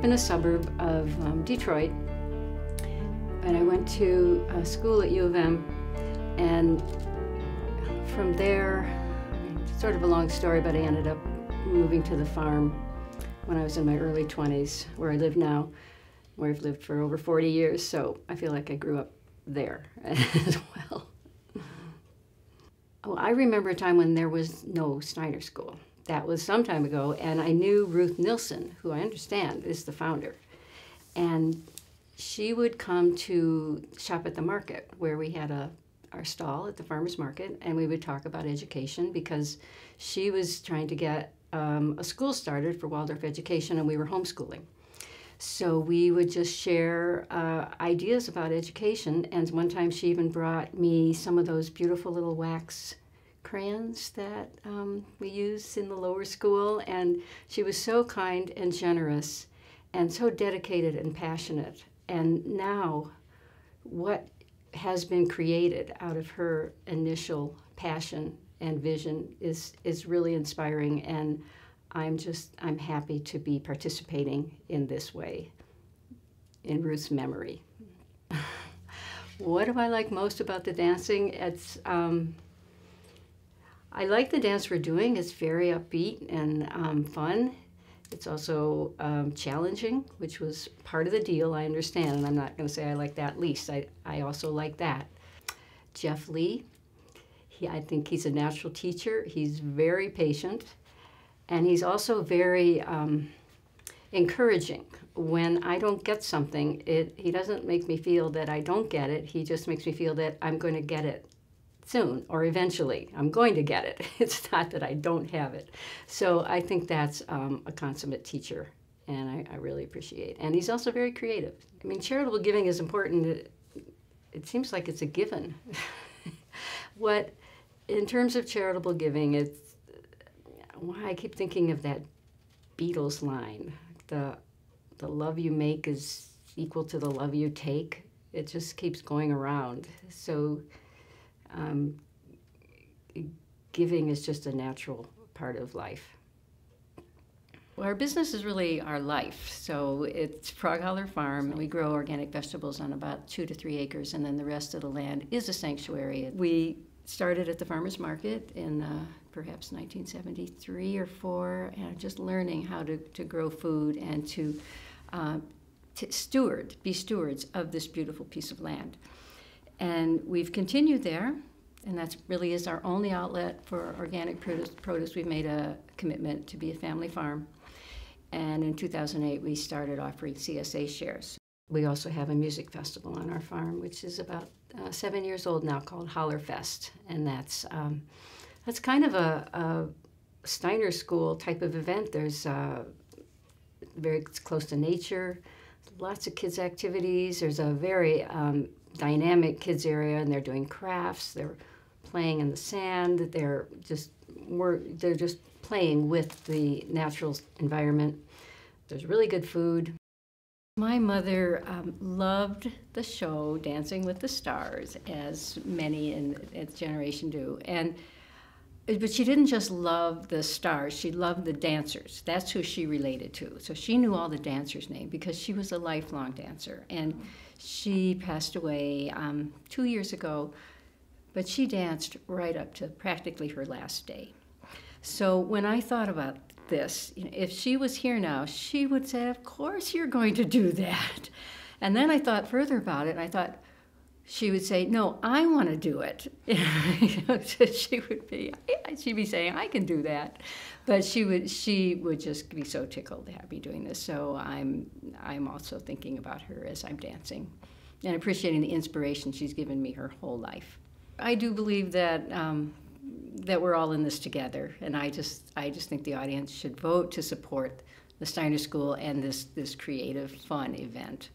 up in a suburb of Detroit, and I went to school at U of M, and from there, sort of a long story, but I ended up moving to the farm when I was in my early 20s, where I live now, where I've lived for over 40 years, so I feel like I grew up there as well. Oh, I remember a time when there was no Steiner School. That was some time ago, and I knew Ruth Nilsson, who I understand is the founder. And she would come to shop at the market, where we had our stall at the farmer's market, and we would talk about education because she was trying to get a school started for Waldorf education, and we were homeschooling. So we would just share ideas about education, and one time she even brought me some of those beautiful little wax crayons that we use in the lower school, and she was so kind and generous and so dedicated and passionate. And now what has been created out of her initial passion and vision is really inspiring, and I'm happy to be participating in this way in Ruth's memory. What do I like most about the dancing? It's I like the dance we're doing. It's very upbeat and fun. It's also challenging, which was part of the deal, I understand, and I'm not going to say I like that least. I also like that. Jeff Lee, I think he's a natural teacher. He's very patient, and he's also very encouraging. When I don't get something, he doesn't make me feel that I don't get it. He just makes me feel that I'm going to get it soon or eventually. I'm going to get it. It's not that I don't have it. So I think that's a consummate teacher, and I really appreciate. And he's also very creative. I mean, charitable giving is important. It seems like it's a given. In terms of charitable giving, it's why I keep thinking of that Beatles line, the love you make is equal to the love you take. It just keeps going around. So giving is just a natural part of life. Well, our business is really our life. So it's Frog Holler Farm. We grow organic vegetables on about 2 to 3 acres, and then the rest of the land is a sanctuary. We started at the farmer's market in perhaps 1973 or 4, and just learning how to grow food and to be stewards of this beautiful piece of land. And we've continued there, and that really is our only outlet for organic produce. We've made a commitment to be a family farm. And in 2008, we started offering CSA shares. We also have a music festival on our farm, which is about 7 years old now, called Holler Fest. And that's kind of a Steiner School type of event. There's very close to nature, lots of kids' activities. There's a very dynamic kids area, and they're doing crafts. They're playing in the sand. They're just playing with the natural environment. There's really good food. My mother loved the show Dancing with the Stars, as many in its generation do. But she didn't just love the stars, she loved the dancers. That's who she related to. So she knew all the dancers' names because she was a lifelong dancer. And she passed away 2 years ago, but she danced right up to practically her last day. So when I thought about this, if she was here now, she would say, of course you're going to do that. And then I thought further about it, and I thought, she would say, no, I want to do it. So she'd be saying, I can do that. But she would just be so tickled to have me doing this. So I'm also thinking about her as I'm dancing and appreciating the inspiration she's given me her whole life. I do believe that that we're all in this together, and I just think the audience should vote to support the Steiner School and this creative, fun event.